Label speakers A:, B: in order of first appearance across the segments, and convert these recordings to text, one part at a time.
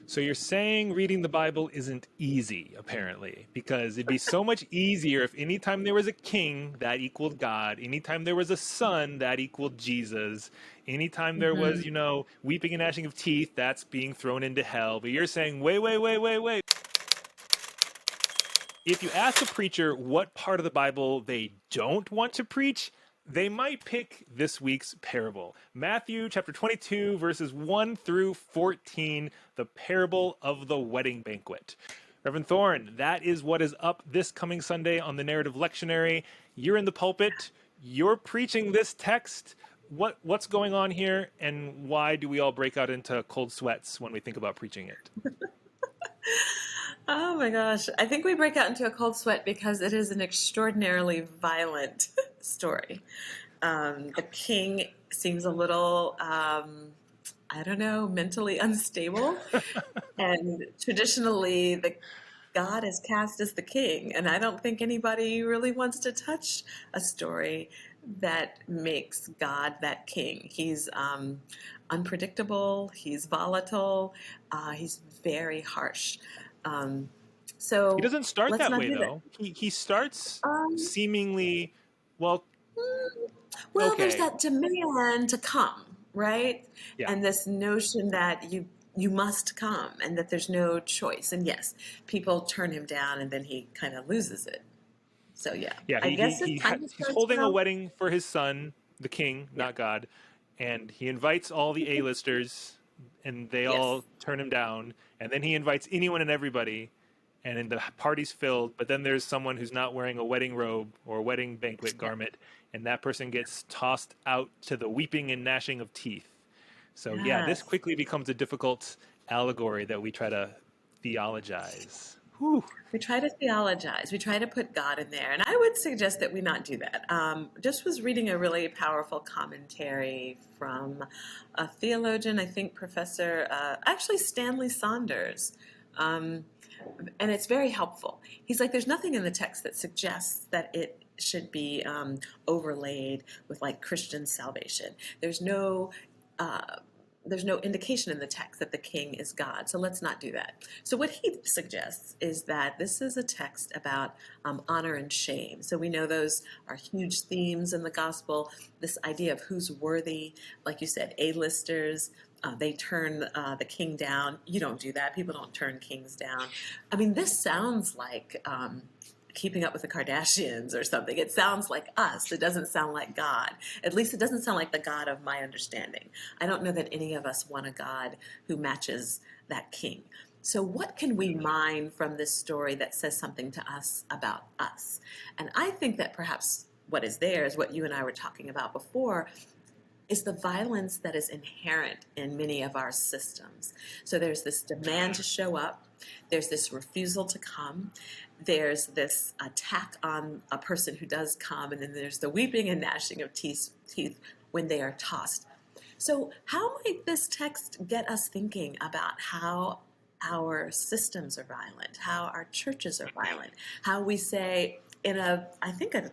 A: So you're saying reading the Bible isn't easy, apparently, because it'd be so much easier if anytime there was a king, that equaled God. Anytime there was a son, that equaled Jesus. Anytime there was,
B: Hmm.
A: weeping and gnashing of teeth, that's being thrown into hell. But you're saying, wait, wait, wait, wait, wait. If you ask a preacher what part of the Bible they don't want to preach, they might pick this week's parable. Matthew chapter 22, verses 1 through 14, the parable of the wedding banquet. Reverend Thorne, that is what is up this coming Sunday on the Narrative Lectionary. You're in the pulpit. You're preaching this text. What's going on here, and why do we all break out into cold sweats when we think about preaching it?
B: Oh my gosh. I think we break out into a cold sweat because it is an extraordinarily violent story. The king seems a little, I don't know, mentally unstable. And traditionally, the God is cast as the king. And I don't think anybody really wants to touch a story that makes God that king. He's unpredictable, he's volatile, he's very harsh. Um,
A: He
B: so
A: doesn't start
B: let's
A: that
B: not
A: way
B: do that.
A: though. He starts
B: Um,
A: seemingly, well,
B: well, there's
A: okay,
B: that demand to come, right?
A: yeah,
B: And this notion that you must come and that there's no choice. And yes, people turn him down and then he kind of loses it. So yeah,
A: yeah.
B: I guess it kind of
A: He's
B: starts
A: holding a
B: well.
A: wedding for his son, the king,
B: Yeah.
A: not God, and he invites all the A-listers, and they
B: Yes.
A: all turn him down. And then he invites anyone and everybody, and then the party's filled. But then there's someone who's not wearing a wedding robe or a wedding banquet
B: Yeah.
A: garment, and that person gets tossed out to the weeping and gnashing of teeth. So yeah, this
B: Yes.
A: quickly becomes a difficult allegory that we try to theologize. Whew.
B: We try to theologize. We try to put God in there. And I would suggest that we not do that. Just was reading a really powerful commentary from a theologian, I think Professor, actually Stanley Saunders. Um, and it's very helpful. He's like, there's nothing in the text that suggests that it should be overlaid with like Christian salvation. Uh, there's no indication in the text that the king is God. So let's not do that. So what he suggests is that this is a text about honor and shame. So we know those are huge themes in the gospel. This idea of who's worthy, like you said, A-listers, they turn the king down. You don't do that. People don't turn kings down. I mean, this sounds like keeping up with the Kardashians or something. It sounds like us. It doesn't sound like God. At least it doesn't sound like the God of my understanding. I don't know that any of us want a God who matches that king. So, what can we mine from this story that says something to us about us? And I think that perhaps what is there is what you and I were talking about before, is the violence that is inherent in many of our systems. So there's this demand to show up, there's this refusal to come, there's this attack on a person who does come, and then there's the weeping and gnashing of teeth when they are tossed. So, how might this text get us thinking about how our systems are violent, how our churches are violent, how we say in I think an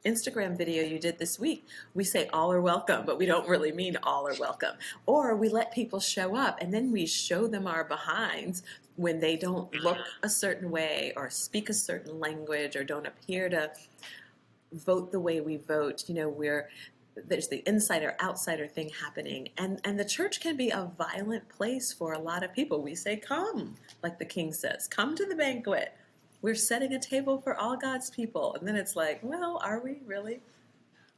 B: Instagram video you did this week, we say all are welcome, but we don't really mean all are welcome. Or we let people show up and then we show them our behinds when they don't look a certain way or speak a certain language or don't appear to vote the way we vote. There's the insider outsider thing happening, and the church can be a violent place for a lot of people. We say come, like the king says, come to the banquet, we're setting a table for all God's people. And then it's like, well, are we really?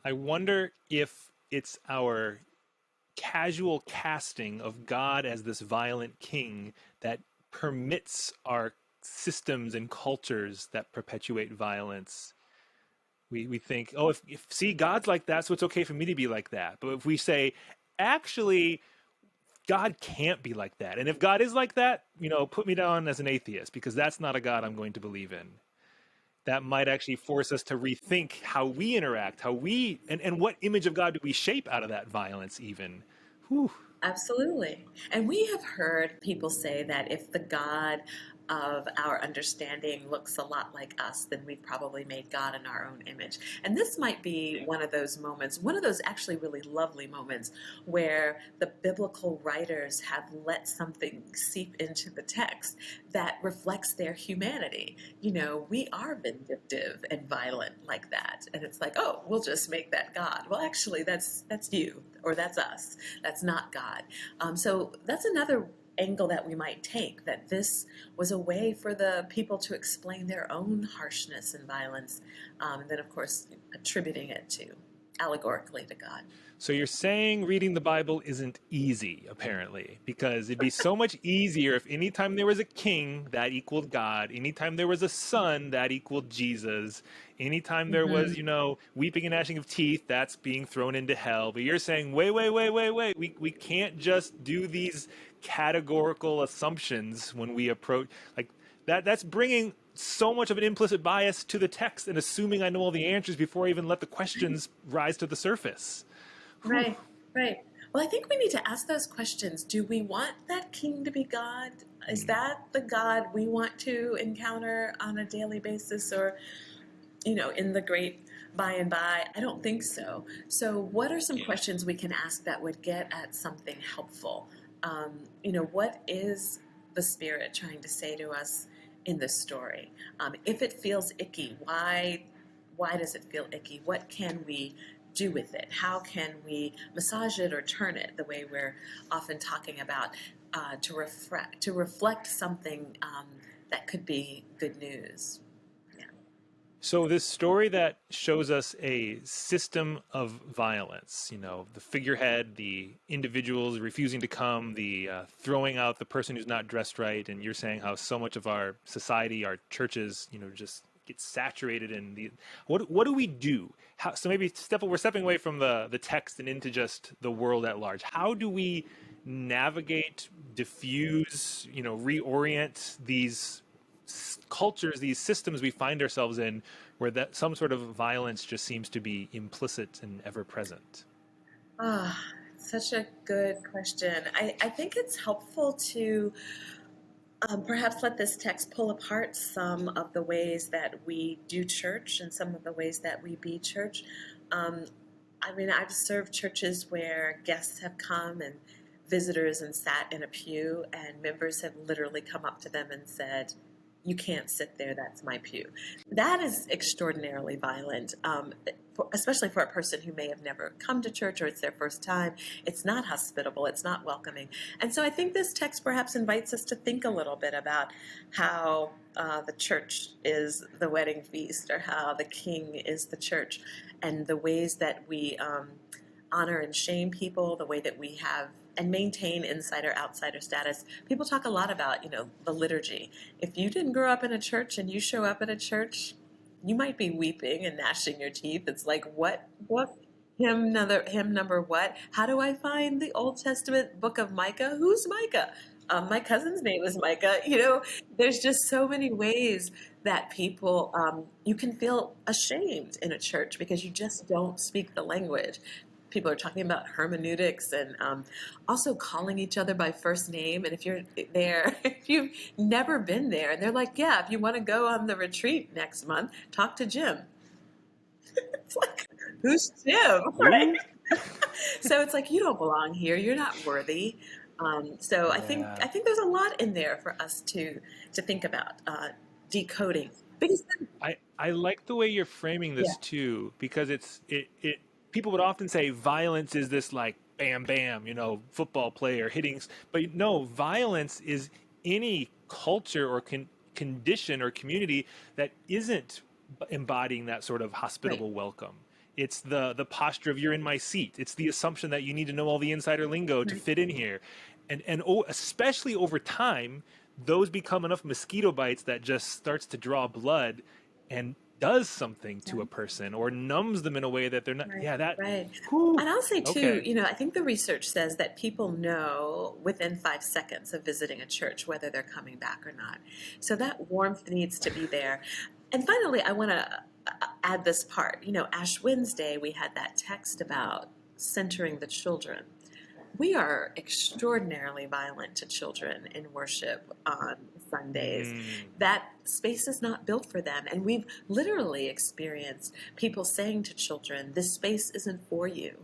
A: I wonder if it's our casual casting of God as this violent king that permits our systems and cultures that perpetuate violence. We think, oh, if see God's like that, so it's okay for me to be like that. But if we say, actually, God can't be like that, and if God is like that, put me down as an atheist because that's not a God I'm going to believe in. That might actually force us to rethink how we interact, and what image of God do we shape out of that violence even. Whew.
B: Absolutely. And we have heard people say that if the God of our understanding looks a lot like us, then we've probably made God in our own image. And this might be one of those moments, one of those actually really lovely moments where the biblical writers have let something seep into the text that reflects their humanity. You know, we are vindictive and violent like that. And it's like, oh, we'll just make that God. Well, actually, that's you, or that's us. That's not God. So that's another angle that we might take, that this was a way for the people to explain their own harshness and violence, and then, of course, attributing it to allegorically to God.
A: So you're saying reading the Bible isn't easy, apparently, because it'd be so much easier if anytime there was a king, that equaled God. Anytime there was a son, that equaled Jesus. Anytime there was,
B: Mm-hmm.
A: you know, weeping and gnashing of teeth, that's being thrown into hell. But you're saying, wait. We can't just do these categorical assumptions when we approach, like, that's bringing so much of an implicit bias to the text and assuming I know all the answers before I even let the questions rise to the surface. Whew.
B: Right, right. Well, I think we need to ask those questions. Do we want that king to be God? Is that the God we want to encounter on a daily basis, or, you know, in the great by and by? I don't think so. So, what are some questions we can ask that would get at something helpful? You know, what is the Spirit trying to say to us in this story? If it feels icky, why does it feel icky? What can we do with it? How can we massage it or turn it the way we're often talking about, to reflect something that could be good news? Yeah.
A: So this story that shows us a system of violence, you know, the figurehead, the individuals refusing to come, the throwing out the person who's not dressed right, and you're saying how so much of our society, our churches, you know, just get saturated in the what do we do? How, so maybe we're stepping away from the text and into just the world at large. How do we navigate, diffuse, you know, reorient these cultures, these systems we find ourselves in, where that some sort of violence just seems to be implicit and ever present?
B: Ah, such a good question. I think it's helpful to perhaps let this text pull apart some of the ways that we do church and some of the ways that we be church. Um, I mean, I've served churches where guests have come and visitors and sat in a pew, and members have literally come up to them and said, "You can't sit there, that's my pew." That is extraordinarily violent, especially for a person who may have never come to church or it's their first time. It's not hospitable, it's not welcoming. And so I think this text perhaps invites us to think a little bit about how the church is the wedding feast, or how the king is the church, and the ways that we honor and shame people, the way that we have and maintain insider-outsider status. People talk a lot about, you know, the liturgy. If you didn't grow up in a church and you show up at a church, you might be weeping and gnashing your teeth. It's like, what hymn number what? How do I find the Old Testament book of Micah? Who's Micah? My cousin's name is Micah. You know, there's just so many ways that people, you can feel ashamed in a church because you just don't speak the language. People are talking about hermeneutics and also calling each other by first name. And if you're there, if you've never been there, and they're like, yeah, if you want to go on the retreat next month, talk to Jim. It's like, who's Jim? Right?
A: Who?
B: So it's like, you don't belong here. You're not worthy. So
A: Yeah.
B: I think there's a lot in there for us to think about, decoding. Because then,
A: I like the way you're framing
B: yeah,
A: this too, because it people would often say violence is this like bam bam, you know, football player hitting, but no, violence is any culture or condition or community that isn't embodying that sort of
B: right,
A: hospitable welcome. It's the posture of you're in my seat. It's the assumption that you need to know all the insider lingo to
B: right,
A: fit in here, and especially over time, those become enough mosquito bites that just starts to draw blood and does something
B: yeah.
A: to a person or numbs them in a way that they're not.
B: Right,
A: Yeah, that.
B: right.
A: Whew,
B: And I'll say too,
A: okay.
B: you know, I think the research says that people know within 5 seconds of visiting a church whether they're coming back or not. So that warmth needs to be there. And finally, I want to add this part. You know, Ash Wednesday, we had that text about centering the children. we are extraordinarily violent to children in worship on Sundays.
A: Mm.
B: That space is not built for them. And we've literally experienced people saying to children, this space isn't for you.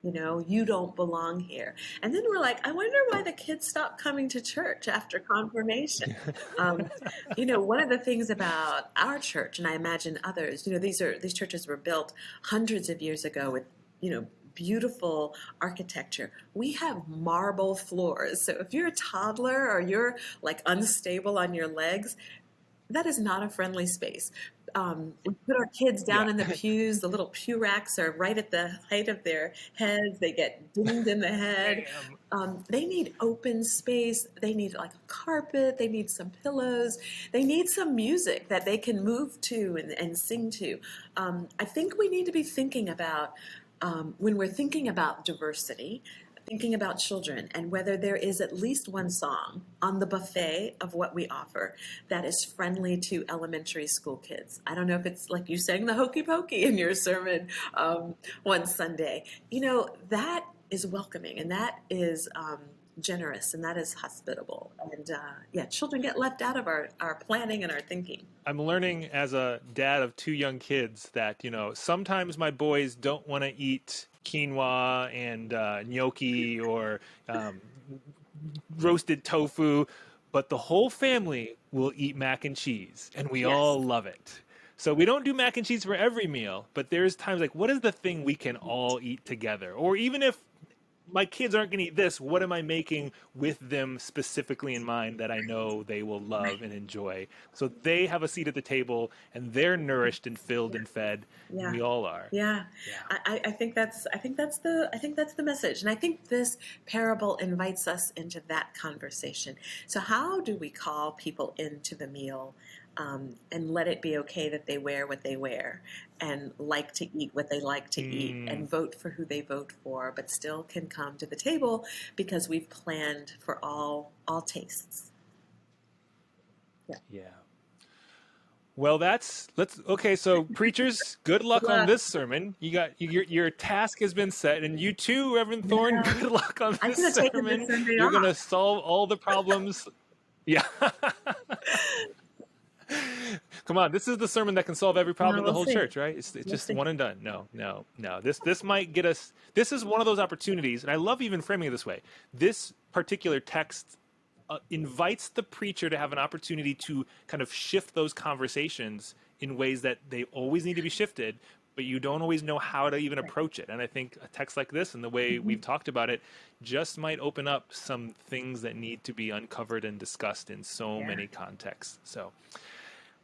B: You know, you don't belong here. And then we're like, I wonder why the kids stopped coming to church after confirmation. Um, one of the things about our church, and I imagine others, these churches were built hundreds of years ago with, beautiful architecture. We have marble floors. So if you're a toddler or you're like unstable on your legs, that is not a friendly space. We put our kids
A: Yeah.
B: down in the pews. The little pew racks are right at the height of their heads. They get dinged in the head.
A: Bam.
B: They need open space. They need like a carpet. They need some pillows. They need some music that they can move to and sing to. I think we need to be thinking about, when we're thinking about diversity, thinking about children and whether there is at least one song on the buffet of what we offer that is friendly to elementary school kids. I don't know if it's like you sang the Hokey Pokey in your sermon one Sunday. That is welcoming, and that is generous, and that is hospitable. And children get left out of our planning and our thinking.
A: I'm learning as a dad of 2 young kids that, sometimes my boys don't want to eat quinoa and gnocchi or roasted tofu, but the whole family will eat mac and cheese, and we
B: Yes.
A: all love it. So we don't do mac and cheese for every meal, but there's times like, what is the thing we can all eat together? Or even if my kids aren't going to eat this, what am I making with them specifically in mind that I know they will love and enjoy? So they have a seat at the table and they're nourished and filled and fed, and
B: Yeah.
A: we all are.
B: Yeah.
A: Yeah.
B: I think that's the message. And I think this parable invites us into that conversation. So how do we call people into the meal and let it be okay that they wear what they wear and like to eat what they like to eat and vote for who they vote for, but still can come to the table because we've planned for all tastes.
A: Yeah. Well, okay. So preachers, good luck on this sermon. Your task has been set, and you too, Reverend Thorne,
B: Yeah.
A: good luck on
B: I
A: this
B: could have taken
A: sermon.
B: this Sunday
A: You're
B: off.
A: gonna solve all the problems. Yeah. Come on, this is the sermon that can solve every problem in the
B: We'll
A: whole
B: see.
A: church, right? It's
B: We'll
A: just
B: see.
A: one and done. No. This might get us. This is one of those opportunities, and I love even framing it this way. This particular text invites the preacher to have an opportunity to kind of shift those conversations in ways that they always need to be shifted, but you don't always know how to even approach it. And I think a text like this and the way we've talked about it just might open up some things that need to be uncovered and discussed in so many contexts. So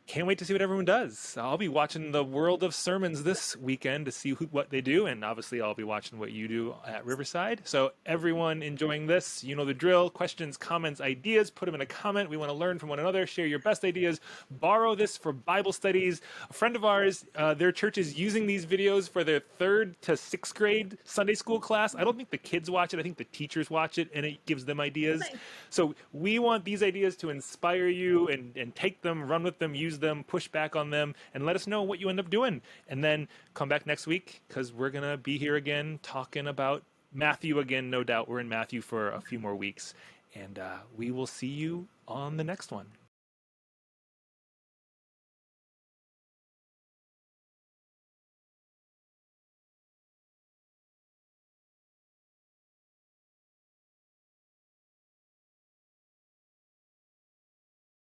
A: can't wait to see what everyone does. I'll be watching the World of Sermons this weekend to see what they do, and obviously I'll be watching what you do at Riverside. So everyone enjoying this, you know the drill. Questions, comments, ideas, put them in a comment. We want to learn from one another, share your best ideas, borrow this for Bible studies. A friend of ours, their church is using these videos for their 3rd to 6th grade Sunday school class. I don't think the kids watch it. I think the teachers watch it, and it gives them ideas.
B: Nice.
A: So we want these ideas to inspire you and take them, run with them, use them, push back on them, and let us know what you end up doing. And then come back next week because we're going to be here again talking about Matthew again, no doubt. We're in Matthew for a few more weeks. And we will see you on the next one.